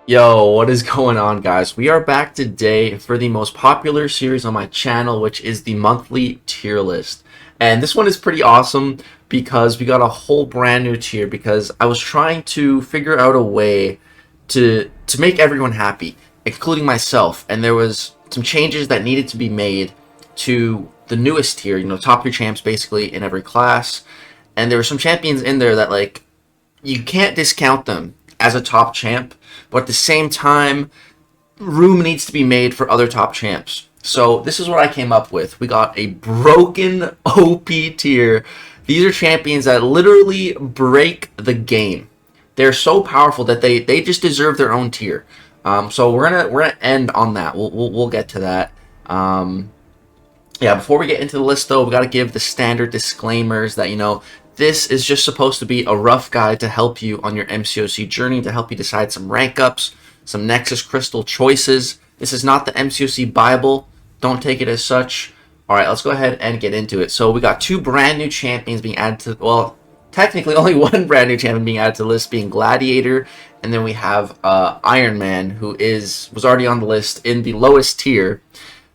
Yo, what is going on, guys? We are back today for the most popular series on my channel, which is the monthly tier list. And this one is pretty awesome because we got a whole brand new tier because I was trying to figure out a way to make everyone happy, including myself. And there was some changes that needed to be made to the newest tier, top tier champs basically in every class. And there were some champions in there that you can't discount them as a top champ, but at the same time, room needs to be made for other top champs. So this is what I came up with. We got a broken OP tier. These are champions that literally break the game. They're so powerful that they just deserve their own tier. So we're gonna end on that. We'll get to that. Yeah, before we get into the list though, we got to give the standard disclaimers that this is just supposed to be a rough guide to help you on your MCOC journey, to help you decide some rank ups, some Nexus Crystal choices. This is not the MCOC Bible. Don't take it as such. Alright, let's go ahead and get into it. So we got two brand new champions being added to, well, technically only one brand new champion being added to the list, being Gladiator. And then we have Ironman, who was already on the list in the lowest tier.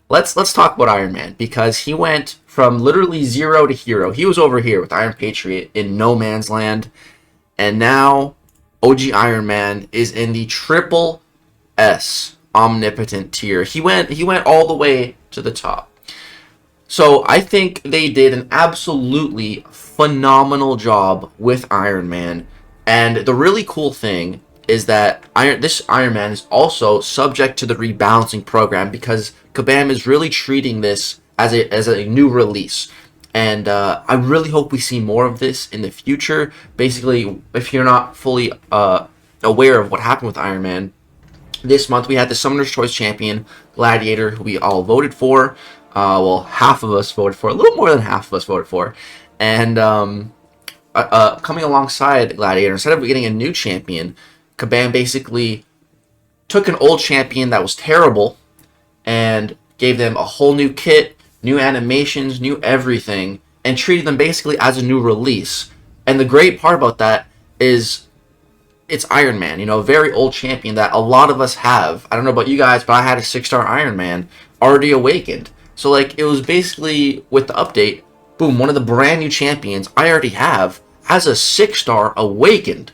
Let's talk about Ironman, because he went from literally 0 to hero. He was over here with Iron Patriot in no man's land, and now OG Ironman is in the triple S omnipotent tier. He went all the way to the top. So I think they did an absolutely phenomenal job with Ironman, and the really cool thing is that this Ironman is also subject to the rebalancing program, because Kabam is really treating this as a new release. And I really hope we see more of this in the future. Basically, if you're not fully aware of what happened with Ironman, this month we had the Summoner's Choice Champion, Gladiator, who we all voted for. Well, half of us voted for, a little more than half of us voted for. And coming alongside Gladiator, instead of getting a new champion, Kabam basically took an old champion that was terrible and gave them a whole new kit, new animations, new everything, and treated them basically as a new release. And the great part about that is it's Iron Man, a very old champion that a lot of us have. I don't know about you guys, but I had a 6-star Iron Man already awakened. So it was basically, with the update, boom, one of the brand new champions I already have has a 6-star awakened.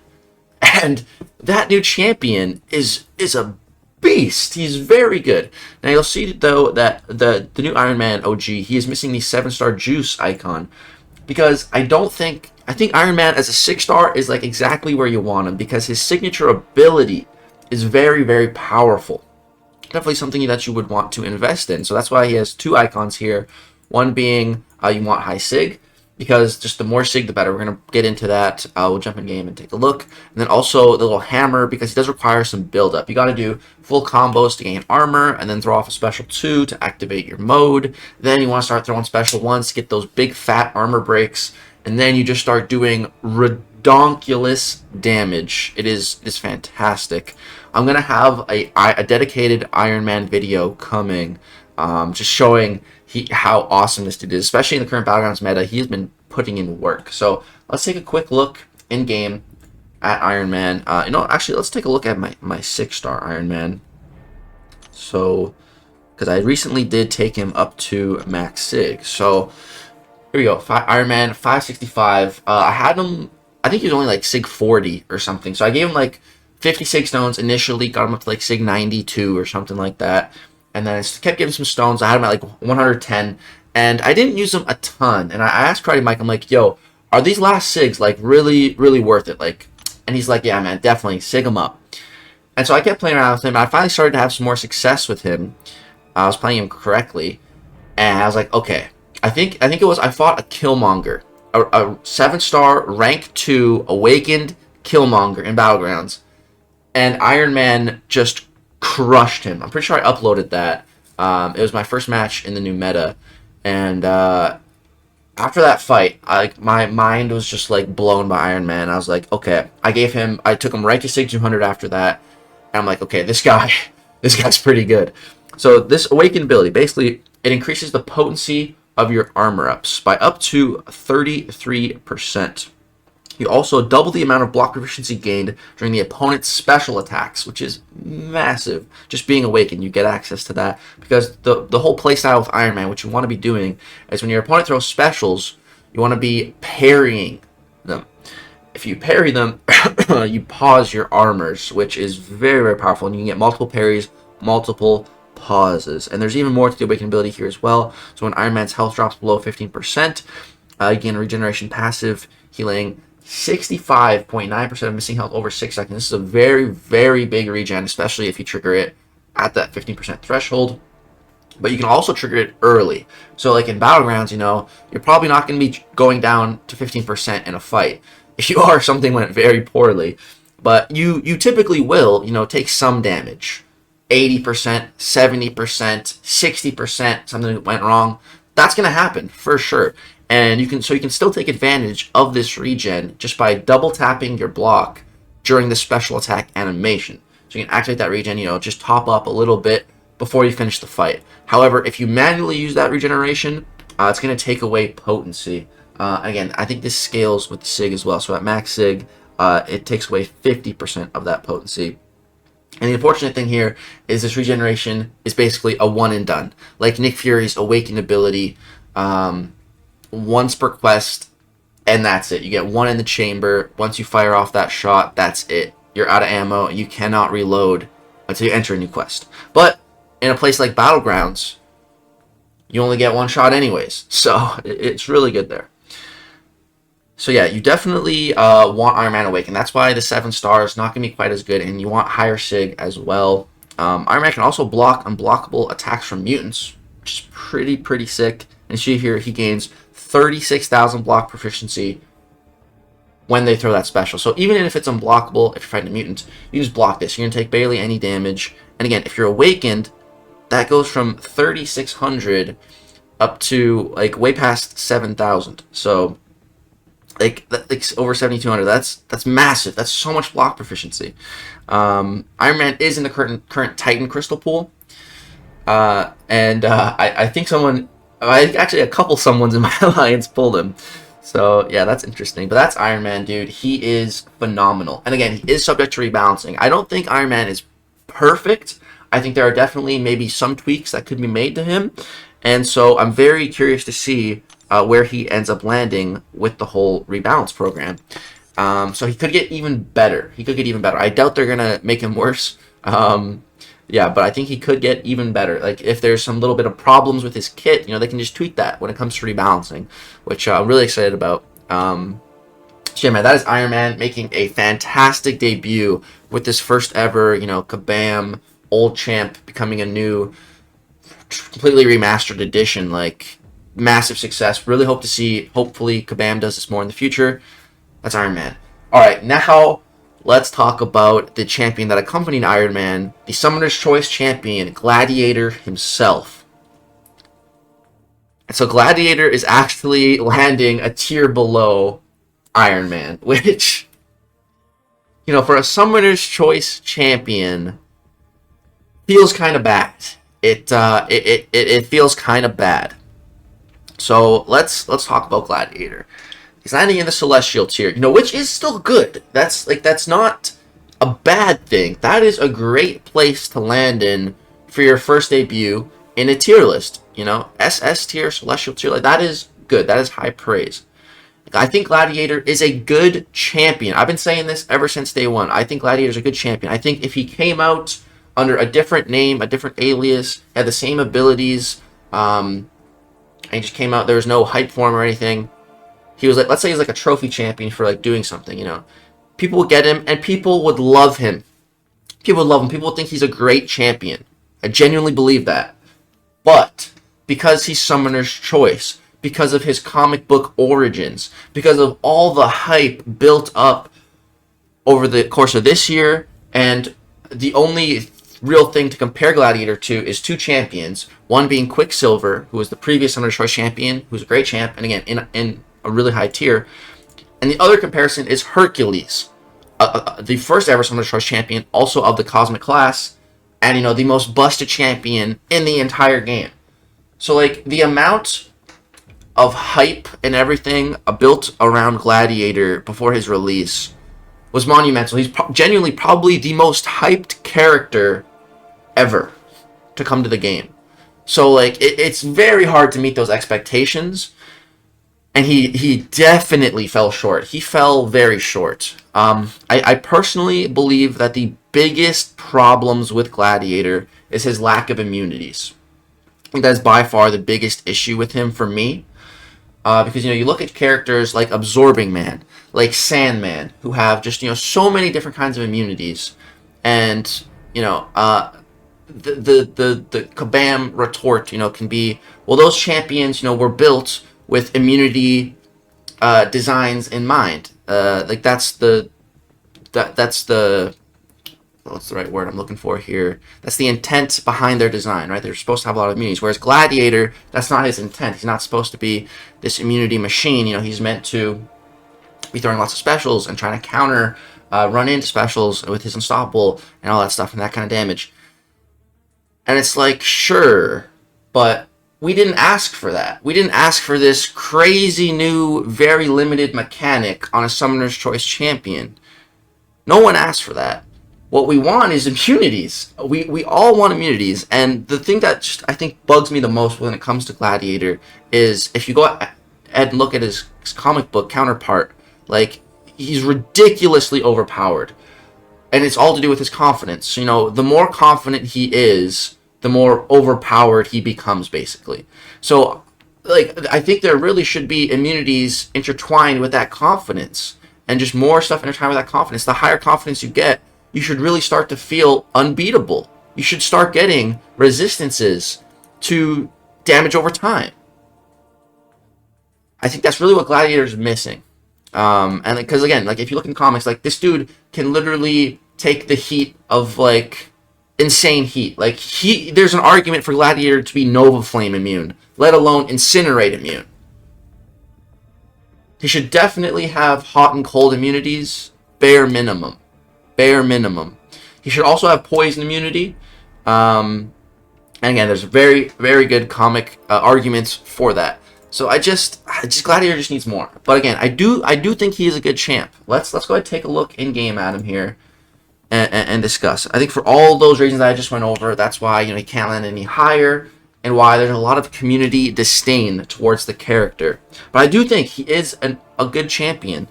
And that new champion is a beast. He's very good. Now you'll see though that the new Iron Man OG, he is missing the 7-star juice icon, because I think Iron Man as a 6-star is exactly where you want him, because his signature ability is very, very powerful. Definitely something that you would want to invest in. So that's why he has two icons here. One being you want high sig, because just the more sig the better. We're going to get into that. We'll jump in game and take a look. And then also the little hammer, because he does require some build up. You got to do full combos to gain armor, and then throw off a special 2 to activate your mode. Then you want to start throwing special 1s to get those big fat armor breaks, and then you just start doing redonkulous damage. It is fantastic. I'm going to have a dedicated Iron Man video coming, just showing how awesome this dude is, especially in the current Battlegrounds meta. He has been putting in work. So let's take a quick look in game at Iron Man. Actually, let's take a look at my 6-star Iron Man. So, because I recently did take him up to max sig. So here we go. Iron Man 565. I had him. I think he was only sig 40 or something. So I gave him 56 stones initially. Got him up to sig 92 or something like that. And then I kept giving some stones. I had him at 110, and I didn't use them a ton. And I asked Karate Mike, I'm like, yo, are these last SIGs really, really worth it? And he's like, yeah, man, definitely SIG them up. And so I kept playing around with him. I finally started to have some more success with him. I was playing him correctly, and I was like, okay, I think it was I fought a Killmonger, a 7-star rank 2 awakened Killmonger in Battlegrounds, and Iron Man just crushed him. I'm pretty sure I uploaded that. It was my first match in the new meta, and after that fight, my mind was just blown by Iron Man. I was like, okay, I took him right to Sig 200 after that, and I'm like, okay, this guy's pretty good. So this awakened ability, basically, it increases the potency of your armor ups by up to 33%. You also double the amount of block proficiency gained during the opponent's special attacks, which is massive. Just being awakened, you get access to that. Because the whole playstyle with Iron Man, what you want to be doing is when your opponent throws specials, you want to be parrying them. If you parry them, you pause your armors, which is very, very powerful. And you can get multiple parries, multiple pauses. And there's even more to the awakened ability here as well. So when Iron Man's health drops below 15%, you gain a regeneration passive, healing 65.9% of missing health over 6 seconds. This is a very, very big regen, especially if you trigger it at that 15% threshold. But you can also trigger it early. So like in Battlegrounds, you know, you're probably not going to be going down to 15% in a fight. If you are, something went very poorly. But you typically will, you know, take some damage. 80%, 70%, 60%, something went wrong. That's going to happen for sure. And you can still take advantage of this regen just by double tapping your block during the special attack animation. So you can activate that regen, you know, just top up a little bit before you finish the fight. However, if you manually use that regeneration, it's going to take away potency. Again, I think this scales with the SIG as well. So at max SIG, it takes away 50% of that potency. And the unfortunate thing here is this regeneration is basically a one and done. Like Nick Fury's Awakened ability, once per quest, and that's it. You get one in the chamber. Once you fire off that shot, that's it. You're out of ammo, and you cannot reload until you enter a new quest. But in a place like Battlegrounds, you only get one shot anyways. So it's really good there. So yeah, you definitely want Iron Man Awakened. That's why the 7 stars not going to be quite as good, and you want higher SIG as well. Iron Man can also block unblockable attacks from mutants, which is pretty sick. And you see here, he gains 36,000 block proficiency when they throw that special. So even if it's unblockable, if you're fighting a mutant, you just block this. You're going to take barely any damage. And again, if you're awakened, that goes from 3,600 up to like way past 7,000. So like over 7,200. That's massive. That's so much block proficiency. Iron Man is in the current Titan crystal pool, and I think actually a couple someones in my alliance pulled him. So yeah, that's interesting. But that's Iron Man, dude. He is phenomenal. And again, he is subject to rebalancing. I don't think Iron Man is perfect. I think there are definitely maybe some tweaks that could be made to him. And so I'm very curious to see where he ends up landing with the whole rebalance program. So he could get even better. I doubt they're going to make him worse. Yeah, but I think he could get even better. Like, if there's some little bit of problems with his kit, you know, they can just tweak that when it comes to rebalancing, which I'm really excited about. So yeah, man, that is Iron Man making a fantastic debut with this first ever, you know, Kabam old champ becoming a new, completely remastered edition. Like, massive success. Really hope to see, hopefully, Kabam does this more in the future. That's Iron Man. All right, now let's talk about the champion that accompanied Iron Man, the Summoner's Choice champion, Gladiator himself. And so Gladiator is actually landing a tier below Iron Man, which, you know, for a Summoner's Choice champion, feels kind of bad. It feels kind of bad. So let's talk about Gladiator. He's landing in the Celestial tier, you know, which is still good. That's not a bad thing. That is a great place to land in for your first debut in a tier list. You know, SS tier, Celestial tier, like, that is good. That is high praise. I think Gladiator is a good champion. I've been saying this ever since day one. I think Gladiator is a good champion. I think if he came out under a different name, a different alias, had the same abilities, and he just came out, there was no hype for him or anything. He was like, let's say he's like a trophy champion for like doing something, you know. People would get him, and people would love him. People would love him. People would think he's a great champion. I genuinely believe that. But because he's Summoner's Choice, because of his comic book origins, because of all the hype built up over the course of this year, and the only real thing to compare Gladiator to is two champions, one being Quicksilver, who was the previous Summoner's Choice champion, who's a great champ, and again, in a really high tier, and the other comparison is Hercules, the first ever Summoner's Choice champion, also of the Cosmic class, and, you know, the most busted champion in the entire game. So, like, the amount of hype and everything built around Gladiator before his release was monumental. He's genuinely probably the most hyped character ever to come to the game. So, like, it's very hard to meet those expectations. And he definitely fell short. He fell very short. I personally believe that the biggest problems with Gladiator is his lack of immunities. I think that's by far the biggest issue with him for me. Because, you look at characters like Absorbing Man, like Sandman, who have just, so many different kinds of immunities. And, the Kabam retort, can be, well, those champions, were built with immunity designs in mind. Like that's the what's the right word I'm looking for here? That's the intent behind their design, right? They're supposed to have a lot of immunities. Whereas Gladiator, that's not his intent. He's not supposed to be this immunity machine. He's meant to be throwing lots of specials and trying to counter, run into specials with his unstoppable and all that stuff and that kind of damage. And it's like, sure, but we didn't ask for that. We didn't ask for this crazy new, very limited mechanic on a Summoner's Choice champion. No one asked for that. What we want is immunities. We all want immunities. And the thing that just, I think, bugs me the most when it comes to Gladiator is if you go ahead and look at his comic book counterpart, like, he's ridiculously overpowered. And it's all to do with his confidence. The more confident he is, the more overpowered he becomes, basically. So, like, I think there really should be immunities intertwined with that confidence, and just more stuff intertwined with that confidence. The higher confidence you get, you should really start to feel unbeatable. You should start getting resistances to damage over time. I think that's really what Gladiator is missing. And because, again, like, if you look in comics, like, this dude can literally take the heat of, like, insane heat. Like, there's an argument for Gladiator to be Nova Flame immune, let alone Incinerate immune. He should definitely have hot and cold immunities, bare minimum. Bare minimum. He should also have poison immunity. And again, there's very, very good comic arguments for that. So I just Gladiator just needs more. But again, I do think he is a good champ. Let's go ahead and take a look in game at him here. And discuss. I think for all those reasons that I just went over, that's why he can't land any higher, and why there's a lot of community disdain towards the character. But I do think he is a good champion.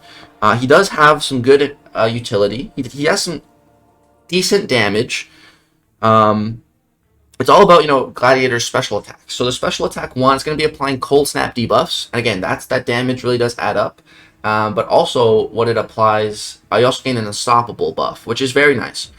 He does have some good utility. He has some decent damage. It's all about Gladiator's special attack. So the special attack 1 is going to be applying Cold Snap debuffs, and again, that damage really does add up. But also, what it applies, you also gain an Unstoppable buff, which is very nice.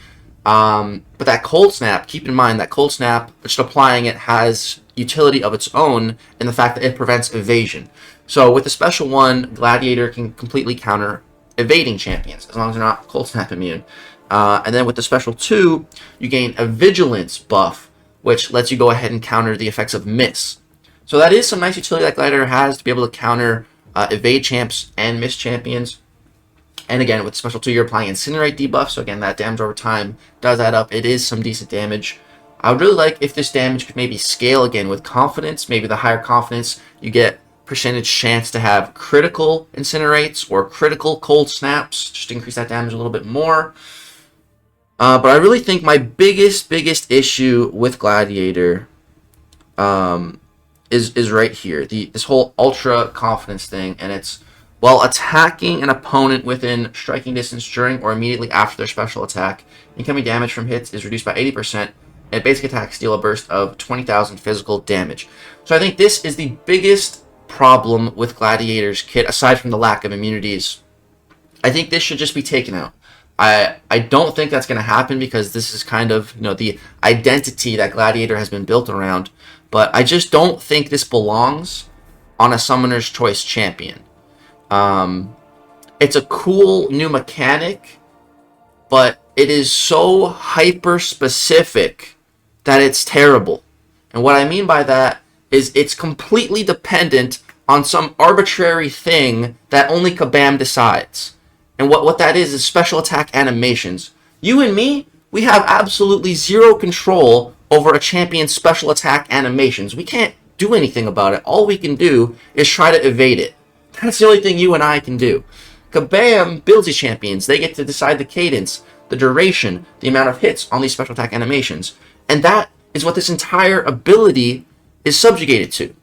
But that Cold Snap, keep in mind that Cold Snap, just applying it, has utility of its own in the fact that it prevents evasion. So with the special 1, Gladiator can completely counter evading champions, as long as they're not Cold Snap immune. And then with the special 2, you gain a Vigilance buff, which lets you go ahead and counter the effects of Miss. So that is some nice utility that Gladiator has to be able to counter evade champs and miss champions. And again, with special 2, you're applying Incinerate debuff, so again, that damage over time does add up. It is some decent damage. I would really like if this damage could maybe scale again with confidence. Maybe the higher confidence, you get percentage chance to have critical Incinerates or critical Cold Snaps, just to increase that damage a little bit more. But I really think my biggest issue with Gladiator is right here. This whole ultra confidence thing, and it's, while attacking an opponent within striking distance during or immediately after their special attack, incoming damage from hits is reduced by 80%, and basic attacks deal a burst of 20,000 physical damage. So I think this is the biggest problem with Gladiator's kit, aside from the lack of immunities. I think this should just be taken out. I don't think that's going to happen, because this is kind of the identity that Gladiator has been built around. But I just don't think this belongs on a Summoner's Choice champion. It's a cool new mechanic, but it is so hyper-specific that it's terrible. And what I mean by that is it's completely dependent on some arbitrary thing that only Kabam decides. And what that is special attack animations. You and me, we have absolutely zero control over a champion's special attack animations. We can't do anything about it. All we can do is try to evade it. That's the only thing you and I can do. Kabam builds these champions. They get to decide the cadence, the duration, the amount of hits on these special attack animations. And that is what this entire ability is subjugated to.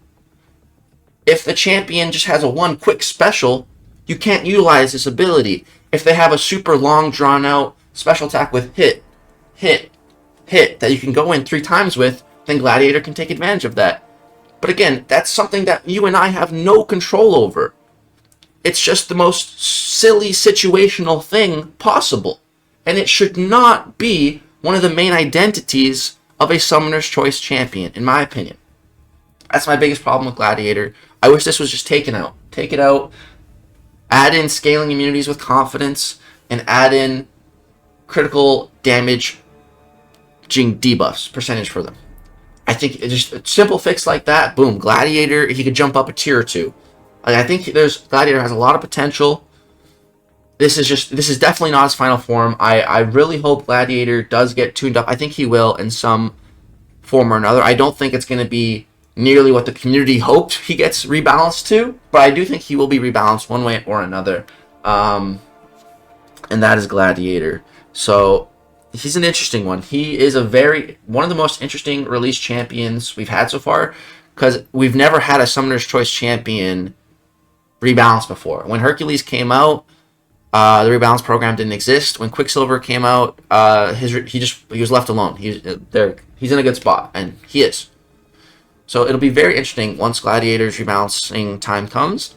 If the champion just has a one quick special, you can't utilize this ability. If they have a super long, drawn-out special attack with hit, hit, hit that you can go in 3 times with, then Gladiator can take advantage of that. But again, that's something that you and I have no control over. It's just the most silly situational thing possible. And it should not be one of the main identities of a Summoner's Choice champion, in my opinion. That's my biggest problem with Gladiator. I wish this was just taken out. Take it out, add in scaling immunities with confidence, and add in critical damage debuffs percentage for them. I think it's just a simple fix like that, boom, Gladiator, he could jump up a tier or 2. Like, I think Gladiator has a lot of potential. This is definitely not his final form. I really hope Gladiator does get tuned up. I think he will in some form or another. I don't think it's going to be nearly what the community hoped he gets rebalanced to, but I do think he will be rebalanced one way or another. And that is Gladiator. So he's an interesting one. He is one of the most interesting release champions we've had so far, because we've never had a Summoner's Choice champion rebalanced before. When Hercules came out, the rebalance program didn't exist. When Quicksilver came out, he was left alone. He's in a good spot, and he is. So it'll be very interesting once Gladiator's rebalancing time comes.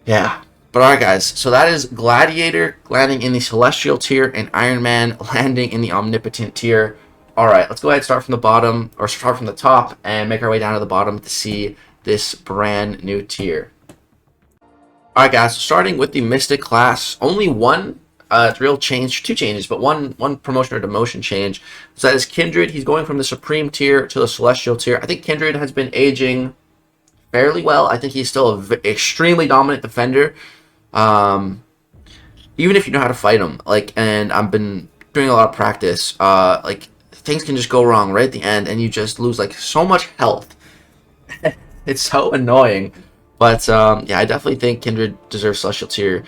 Yeah. But alright guys, so that is Gladiator landing in the Celestial tier and Iron Man landing in the Omnipotent tier. Alright, let's go ahead and start from the bottom, or start from the top, and make our way down to the bottom to see this brand new tier. Alright guys, so starting with the Mystic class, only one real change, 2 changes, but one promotion or demotion change. So that is Kindred. He's going from the Supreme tier to the Celestial tier. I think Kindred has been aging fairly well. I think he's still an extremely dominant defender. Even if you know how to fight him, and I've been doing a lot of practice, things can just go wrong right at the end, and you just lose so much health. It's so annoying, but yeah, I definitely think Kindred deserves Celestial tier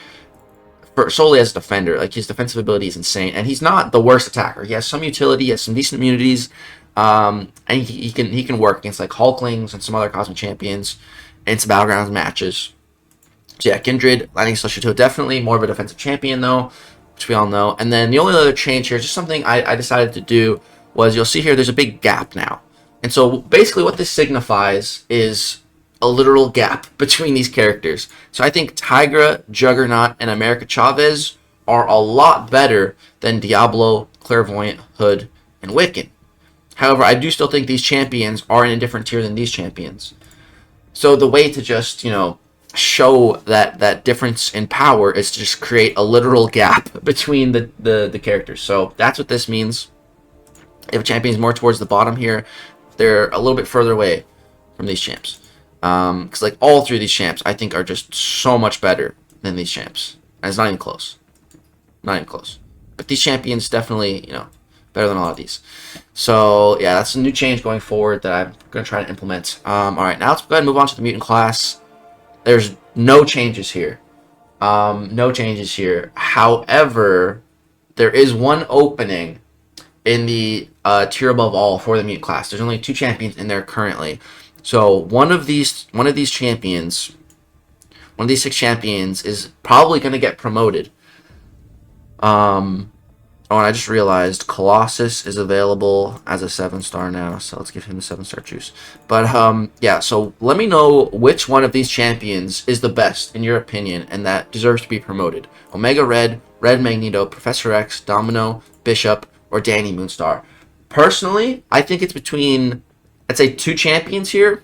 solely as a defender. His defensive ability is insane, and he's not the worst attacker. He has some utility, he has some decent immunities, and he can work against Hulklings and some other Cosmic Champions and some Battlegrounds matches. So yeah, Kindred landing Celestial tier, definitely more of a defensive champion though, which we all know. And then the only other change here, just something I decided to do, was you'll see here there's a big gap now. And so basically what this signifies is a literal gap between these characters. So I think Tigra, Juggernaut, and America Chavez are a lot better than Diablo, Clairvoyant, Hood, and Wiccan. However, I do still think these champions are in a different tier than these champions. So the way to just, show that difference in power is to just create a literal gap between the characters. So that's what this means. If a champion is more towards the bottom here, they're a little bit further away from these champs. Because all 3 of these champs I think are just so much better than these champs. And it's not even close. Not even close. But these champions definitely, better than a lot of these. So yeah, that's a new change going forward that I'm going to try to implement. Alright, now let's go ahead and move on to the Mutant class. There's no changes here. No changes here. However, there is one opening in the tier above all for the Mutant class. There's only 2 champions in there currently. So one of these champions, one of these 6 champions, is probably going to get promoted. Oh, and I just realized Colossus is available as a 7-star now, so let's give him the 7-star juice. But yeah, so let me know which one of these champions is the best in your opinion and that deserves to be promoted. Omega Red, Red Magneto, Professor X, Domino, Bishop, or Danny Moonstar. Personally, I think it's between, I'd say 2 champions here.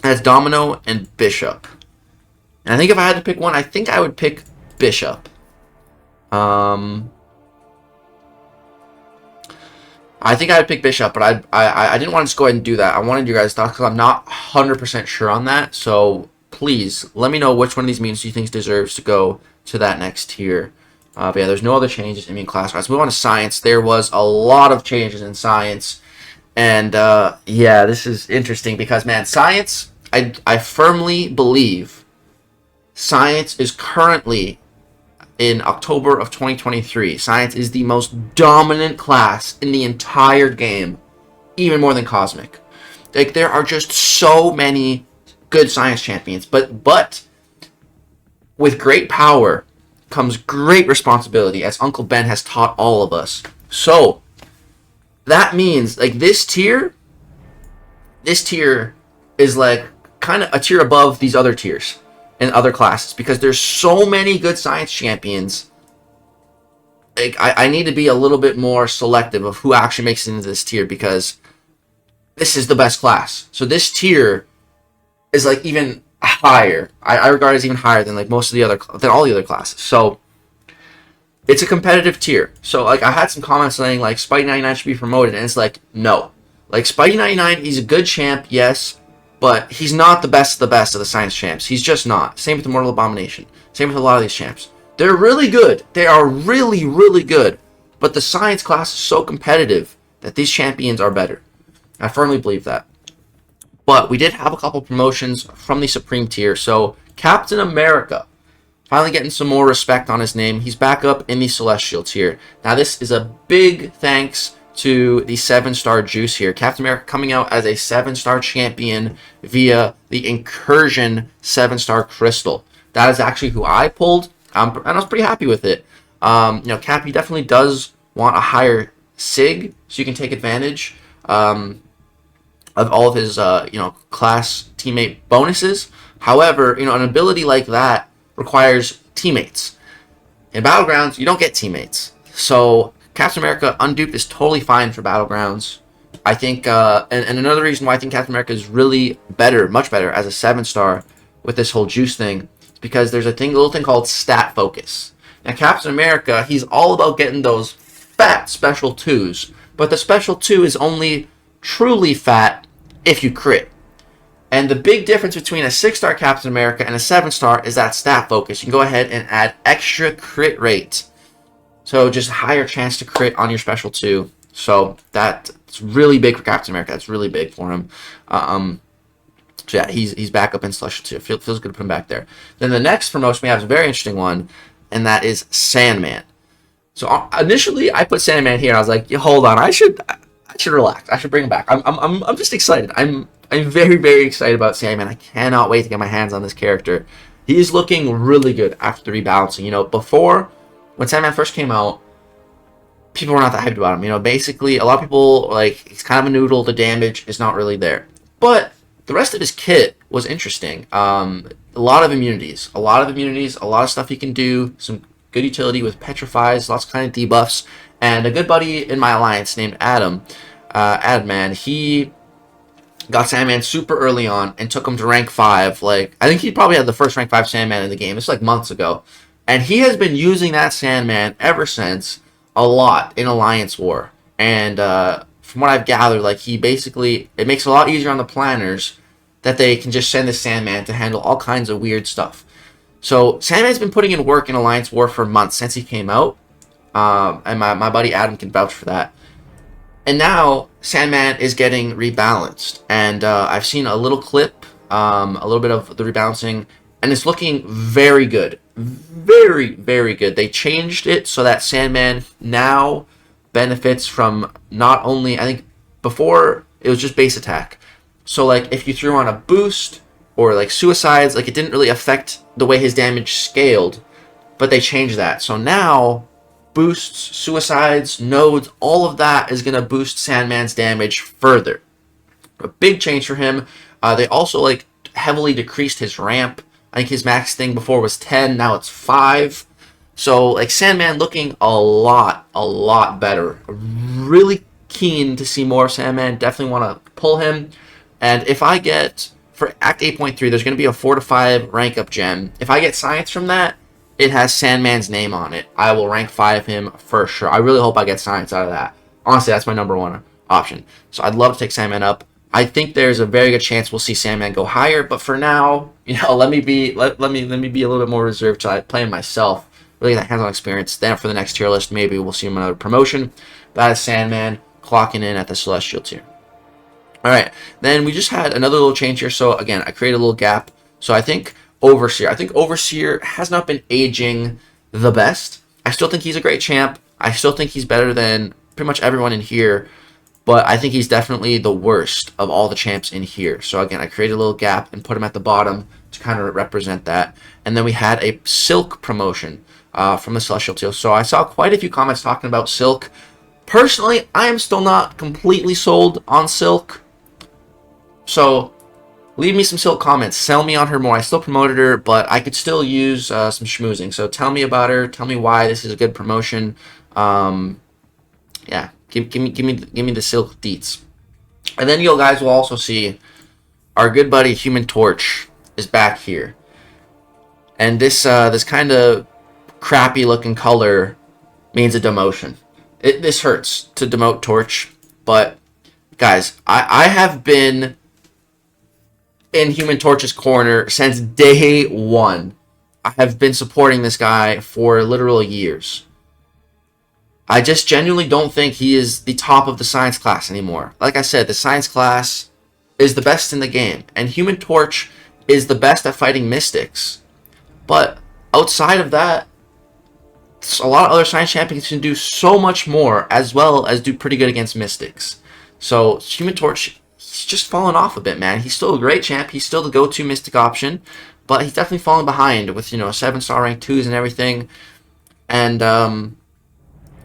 That's Domino and Bishop. And I think if I had to pick one, I think I would pick Bishop. I think I would pick Bishop, but I didn't want to just go ahead and do that. I wanted you guys' thoughts because I'm not 100% sure on that. So please let me know which one of these mutants you think deserves to go to that next tier. But yeah, there's no other changes in Mutant class. Let's move on to Science. There was a lot of changes in Science, And yeah, this is interesting because, man, Science, I firmly believe Science is currently in October of 2023. Science is the most dominant class in the entire game, even more than Cosmic. Like, there are just so many good Science champions, but with great power comes great responsibility, as Uncle Ben has taught all of us. So that means, like, this tier is like kind of a tier above these other tiers in other classes, because there's so many good Science champions. Like, I need to be a little bit more selective of who actually makes it into this tier, because this is the best class. So this tier is like even higher. I regard it as even higher than like most of the other, than all the other classes. So it's a competitive tier. So like, I had some comments saying like Spidey99 should be promoted, and it's like, no. Like, Spidey99, he's a good champ, yes, but he's not the best of the Science champs. He's just not. Same with the Mortal Abomination. Same with a lot of these champs. They're really good. They are really, really good. But the Science class is so competitive that these champions are better. I firmly believe that. But we did have a couple promotions from the Supreme tier. So Captain America, finally getting some more respect on his name. He's back up in the Celestial tier. Now, this is a big thanks to the 7-star juice here. Captain America coming out as a 7-star champion via the Incursion 7-star crystal. That is actually who I pulled, and I was pretty happy with it. You know, Cappy definitely does want a higher SIG, so you can take advantage of all of his you know, class teammate bonuses. However, you know, an ability like that requires teammates. In Battlegrounds, you don't get teammates. So Captain America unduped is totally fine for Battlegrounds. I think, and another reason why I think Captain America is really better, much better, as a 7-star with this whole juice thing, is because there's a little thing called stat focus. Now, Captain America, he's all about getting those fat special 2s, but the special 2 is only truly fat if you crit. And the big difference between a 6-star Captain America and a 7-star is that stat focus. You can go ahead and add extra crit rate. So just higher chance to crit on your special 2. So that's really big for Captain America. That's really big for him. So yeah, he's back up in Celestial 2. Feels good to put him back there. Then the next promotion we have is a very interesting one, and that is Sandman. So initially I put Sandman here. I was like, yeah, hold on, I should relax. I should bring him back. I'm just excited. I'm very, very excited about Sandman. I cannot wait to get my hands on this character. He's looking really good after the rebalancing. You know, before, when Sandman first came out, people were not that hyped about him. You know, basically, a lot of people, like, he's kind of a noodle. The damage is not really there. But the rest of his kit was interesting. A lot of immunities. A lot of stuff he can do. Some good utility with Petrifies, lots of kind of debuffs. And a good buddy in my alliance named Adam, Adman, he got Sandman super early on and took him to rank 5. Like, I think he probably had the first rank 5 Sandman in the game. It's like months ago. And he has been using that Sandman ever since, a lot in Alliance War. And from what I've gathered, like, he basically, it makes it a lot easier on the planners that they can just send the Sandman to handle all kinds of weird stuff. So Sandman's been putting in work in Alliance War for months since he came out. And my buddy Adam can vouch for that. And now Sandman is getting rebalanced, and I've seen a little clip, a little bit of the rebalancing, and it's looking very good. Very, very good. They changed it so that Sandman now benefits from not only, I think before it was just base attack. So like if you threw on a boost or like suicides, like it didn't really affect the way his damage scaled, but they changed that. So now boosts, suicides, nodes, all of that is going to boost Sandman's damage further. A big change for him. They also like heavily decreased his ramp. I think his max thing before was 10, now it's 5. So like Sandman looking a lot better. Really keen to see more Sandman. Definitely want to pull him. And if I get, for Act 8.3, there's going to be a 4 to 5 rank up gem. If I get Science from that, it has Sandman's name on it. I will rank 5 him for sure. I really hope I get Science out of that. Honestly, that's my number 1 option. So I'd love to take Sandman up. I think there's a very good chance we'll see Sandman go higher, but for now, you know, let me be a little bit more reserved so I play him myself, really get that hands-on experience. Then for the next tier list, maybe we'll see him in another promotion. That is Sandman clocking in at the Celestial tier. All right, then we just had another little change here. So again, I created a little gap. So I think Overseer has not been aging the best. I still think he's a great champ. I still think he's better than pretty much everyone in here, but I think he's definitely the worst of all the champs in here. So again, I created a little gap and put him at the bottom to kind of represent that. And then we had a Silk promotion from the Celestial Teal. So I saw quite a few comments talking about Silk. Personally, I am still not completely sold on Silk. So leave me some Silk comments. Sell me on her more. I still promoted her, but I could still use some schmoozing. So tell me about her. Tell me why this is a good promotion. Yeah, give me the Silk deets. And then you guys will also see our good buddy Human Torch is back here. And this this kind of crappy looking color means a demotion. This hurts to demote Torch, but guys, I have been in Human Torch's corner since day one. I have been supporting this guy for literal years. I just genuinely don't think he is the top of the science class anymore. Like I said, the science class is the best in the game, and Human Torch is the best at fighting mystics. But outside of that, a lot of other science champions can do so much more, as well as do pretty good against mystics. So Human Torch, he's just fallen off a bit, man. He's still a great champ. He's still the go-to mystic option, but he's definitely fallen behind with, 7-star rank 2s and everything. And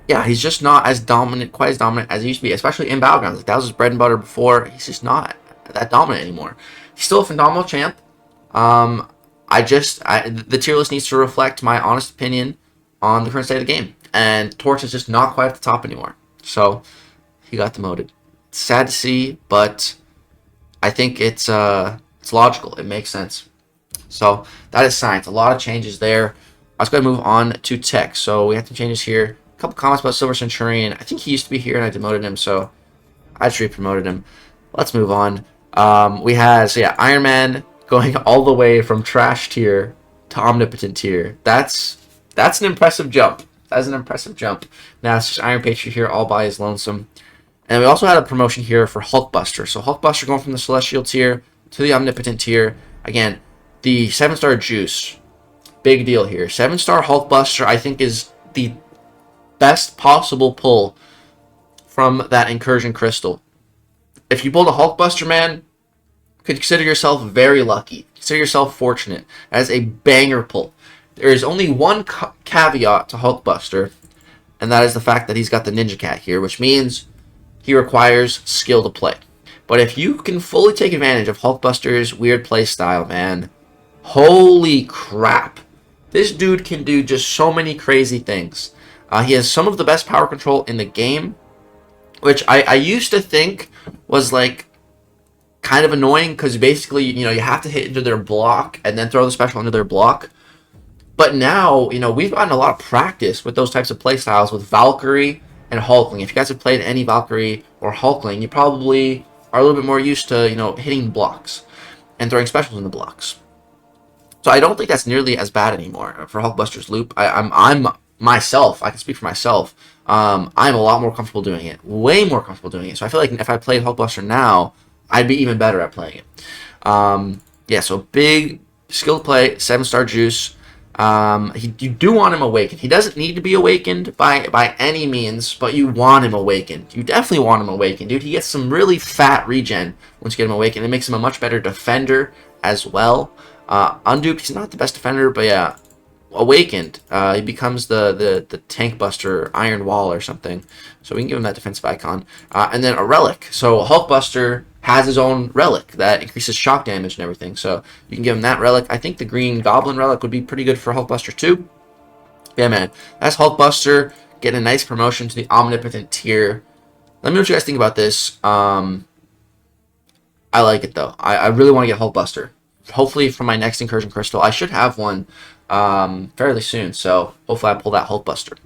yeah, he's just not as dominant, quite as dominant as he used to be, especially in Battlegrounds. Like, that was his bread and butter before. He's just not that dominant anymore. He's still a phenomenal champ. The tier list needs to reflect my honest opinion on the current state of the game, and Torch is just not quite at the top anymore. So he got demoted. It's sad to see, but I think it's logical. It makes sense. So that is science. A lot of changes there. Let's go ahead and move on to tech. So we have some changes here. A couple comments about Silver Centurion. I think he used to be here and I demoted him, so I just re-promoted him. Let's move on. Iron Man going all the way from trash tier to omnipotent tier. That's an impressive jump. That's an impressive jump. Now it's just Iron Patriot here all by his lonesome. And we also had a promotion here for Hulkbuster. So Hulkbuster going from the Celestial tier to the Omnipotent tier. Again, the 7-star juice. Big deal here. 7-star Hulkbuster, I think, is the best possible pull from that Incursion Crystal. If you pulled a Hulkbuster, man, consider yourself very lucky. Consider yourself fortunate. As a banger pull. There is only one caveat to Hulkbuster, and that is the fact that he's got the Ninja Cat here, which means he requires skill to play. But if you can fully take advantage of Hulkbuster's weird play style, man, holy crap. This dude can do just so many crazy things. He has some of the best power control in the game, which I used to think was like kind of annoying, because basically, you have to hit into their block and then throw the special into their block. But now, we've gotten a lot of practice with those types of playstyles with Valkyrie and Hulkling. If you guys have played any Valkyrie or Hulkling, you probably are a little bit more used to, hitting blocks and throwing specials into blocks. So I don't think that's nearly as bad anymore for Hulkbuster's loop. I'm myself, I can speak for myself. I'm a lot more comfortable doing it. Way more comfortable doing it. So I feel like if I played Hulkbuster now, I'd be even better at playing it. Yeah, so big skill play, 7-star juice. You do want him awakened. He doesn't need to be awakened by any means, but you want him awakened. You definitely want him awakened, dude. He gets some really fat regen once you get him awakened. It makes him a much better defender as well. Unduped, he's not the best defender, but yeah, awakened, he becomes the tank buster, Iron Wall or something. So we can give him that defensive icon. And then a relic. So Hulkbuster has his own relic that increases shock damage and everything. So you can give him that relic. I think the green goblin relic would be pretty good for Hulkbuster too. Yeah, man. That's Hulkbuster getting a nice promotion to the Omnipotent tier. Let me know what you guys think about this. I like it though. I really want to get Hulkbuster. Hopefully for my next Incursion Crystal. I should have one fairly soon. So hopefully I pull that Hulkbuster.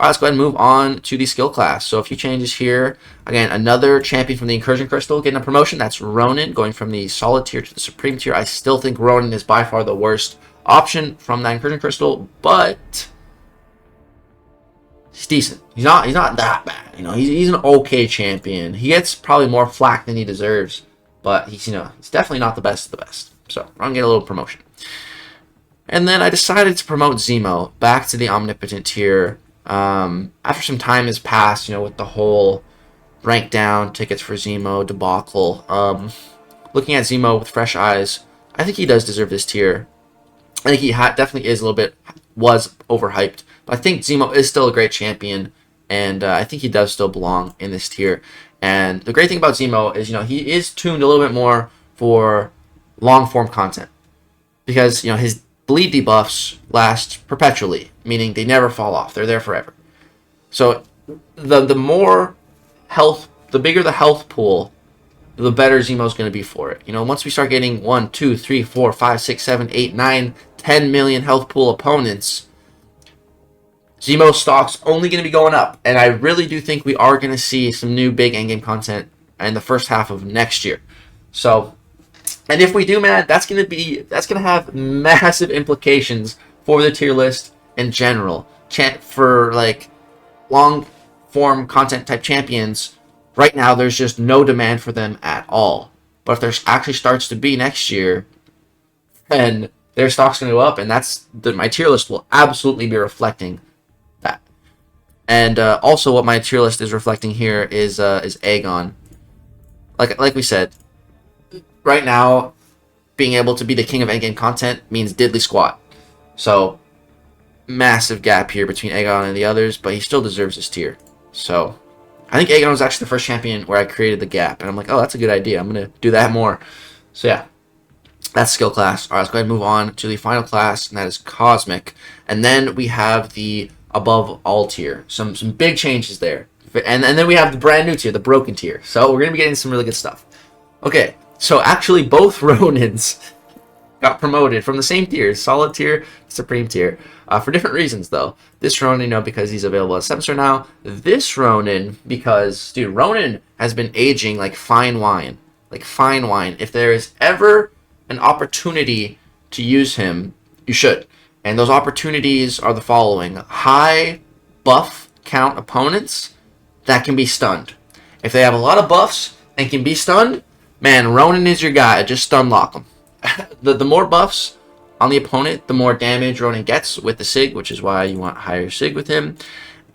Alright, let's go ahead and move on to the skill class. So a few changes here. Again, another champion from the Incursion Crystal getting a promotion. That's Ronin, going from the Solid tier to the Supreme tier. I still think Ronin is by far the worst option from that Incursion Crystal, but he's decent. He's not that bad. You know, he's an okay champion. He gets probably more flack than he deserves, but he's he's definitely not the best of the best. So I'm gonna get a little promotion. And then I decided to promote Zemo back to the Omnipotent tier. After some time has passed, with the whole rank down tickets for Zemo debacle. Looking at Zemo with fresh eyes, I think he does deserve this tier. I think he definitely is a little bit, was overhyped. But I think Zemo is still a great champion, and I think he does still belong in this tier. And the great thing about Zemo is, he is tuned a little bit more for long-form content. Because, his bleed debuffs last perpetually, meaning they never fall off. They're there forever. So the more health, the bigger the health pool, the better Zemo's going to be for it. Once we start getting 1, 2, 3, 4, 5, 6, 7, 8, 9, 10 million health pool opponents, Zemo's stock's only going to be going up. And I really do think we are going to see some new big endgame content in the first half of next year. So, and if we do, man, that's going to have massive implications for the tier list in general. For like long form content type champions, right now there's just no demand for them at all. But if there actually starts to be next year, then their stock's going to go up, and my tier list will absolutely be reflecting that. And also, what my tier list is reflecting here is Aegon. Like we said, right now, being able to be the king of endgame content means diddly squat. So, massive gap here between Aegon and the others, but he still deserves this tier. So, I think Aegon was actually the first champion where I created the gap, and I'm like, oh, that's a good idea. I'm going to do that more. So, yeah. That's skill class. All right, let's go ahead and move on to the final class, and that is Cosmic. And then we have the above all tier. Some big changes there. And then we have the brand new tier, the broken tier. So we're going to be getting some really good stuff. Okay, so actually both Ronins got promoted from the same tier, solid tier, supreme tier, for different reasons though. This Ronin, because he's available as 7-star now. This Ronin, because, dude, Ronin has been aging like fine wine. Like fine wine. If there is ever an opportunity to use him, you should. And those opportunities are the following: high buff count opponents that can be stunned. If they have a lot of buffs and can be stunned, man, Ronin is your guy. Just stun lock them. the more buffs on the opponent, the more damage Ronin gets with the Sig, which is why you want higher Sig with him.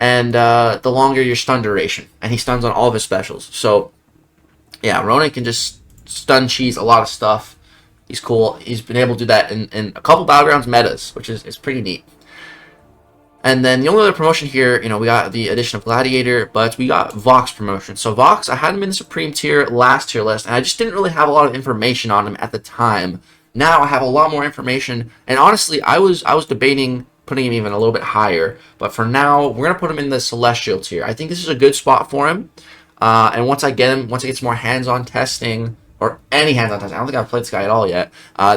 And the longer your stun duration. And he stuns on all of his specials. So, yeah, Ronin can just stun cheese a lot of stuff. He's cool. He's been able to do that in a couple Battlegrounds metas, which is pretty neat. And then the only other promotion here, we got the addition of Gladiator, but we got Vox promotion. So Vox, I had him in the Supreme tier last tier list, and I just didn't really have a lot of information on him at the time. Now I have a lot more information, and honestly, I was debating putting him even a little bit higher. But for now, we're gonna put him in the Celestial tier. I think this is a good spot for him. And once I get him, once I get some more hands-on testing, or any hands-on testing, I don't think I've played this guy at all yet,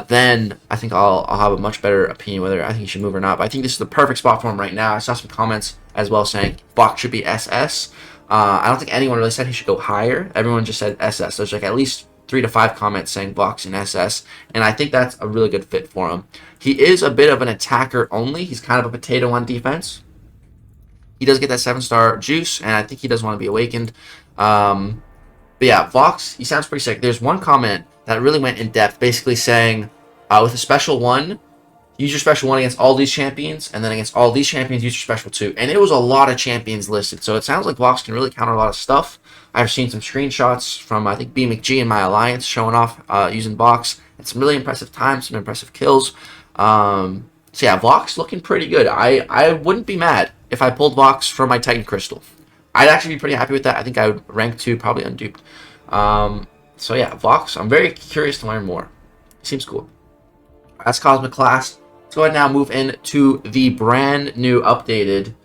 then I think I'll have a much better opinion whether I think he should move or not. But I think this is the perfect spot for him right now. I saw some comments as well saying Vox should be SS. I don't think anyone really said he should go higher. Everyone just said SS. There's like at least 3 to 5 comments saying Vox in SS, and I think that's a really good fit for him. He is a bit of an attacker only. He's kind of a potato on defense. He does get that 7-star juice, and I think he does want to be awakened. But yeah, Vox, he sounds pretty sick. There's one comment that really went in depth, basically saying, with a special 1, use your special 1 against all these champions, and then against all these champions, use your special 2. And it was a lot of champions listed, so it sounds like Vox can really counter a lot of stuff. I've seen some screenshots from, I think, BMcG in my alliance showing off using Vox. And some really impressive times, some impressive kills. So yeah, Vox looking pretty good. I wouldn't be mad if I pulled Vox from my Titan Crystal. I'd actually be pretty happy with that. I think I would rank 2, probably unduped. So yeah, Vox, I'm very curious to learn more. Seems cool. That's Cosmic class. Let's go ahead and now move into the brand new updated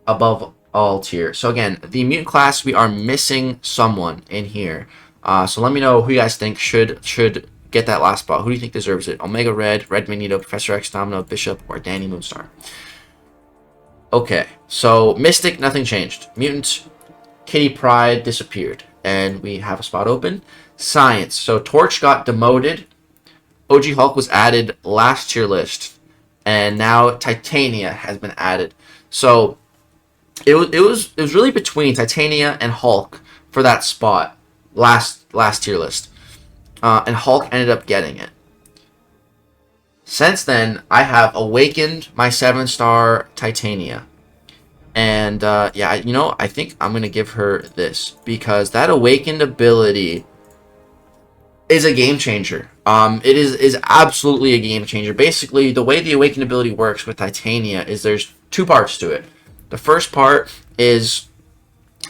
above all tier. So again, the Mutant class, we are missing someone in here. So let me know who you guys think should get that last spot. Who do you think deserves it? Omega Red, Red Magneto, Professor X, Domino, Bishop, or Danny Moonstar? Okay, so Mystic, nothing changed. Mutant, Kitty Pryde disappeared, and we have a spot open. Science, so Torch got demoted. OG Hulk was added last tier list, and now Titania has been added. So it was really between Titania and Hulk for that spot last tier list, and Hulk ended up getting it. Since then, I have awakened my 7-star Titania. And, yeah, I think I'm going to give her this. Because that awakened ability is a game changer. It is absolutely a game changer. Basically, the way the awakened ability works with Titania is there's 2 parts to it. The first part is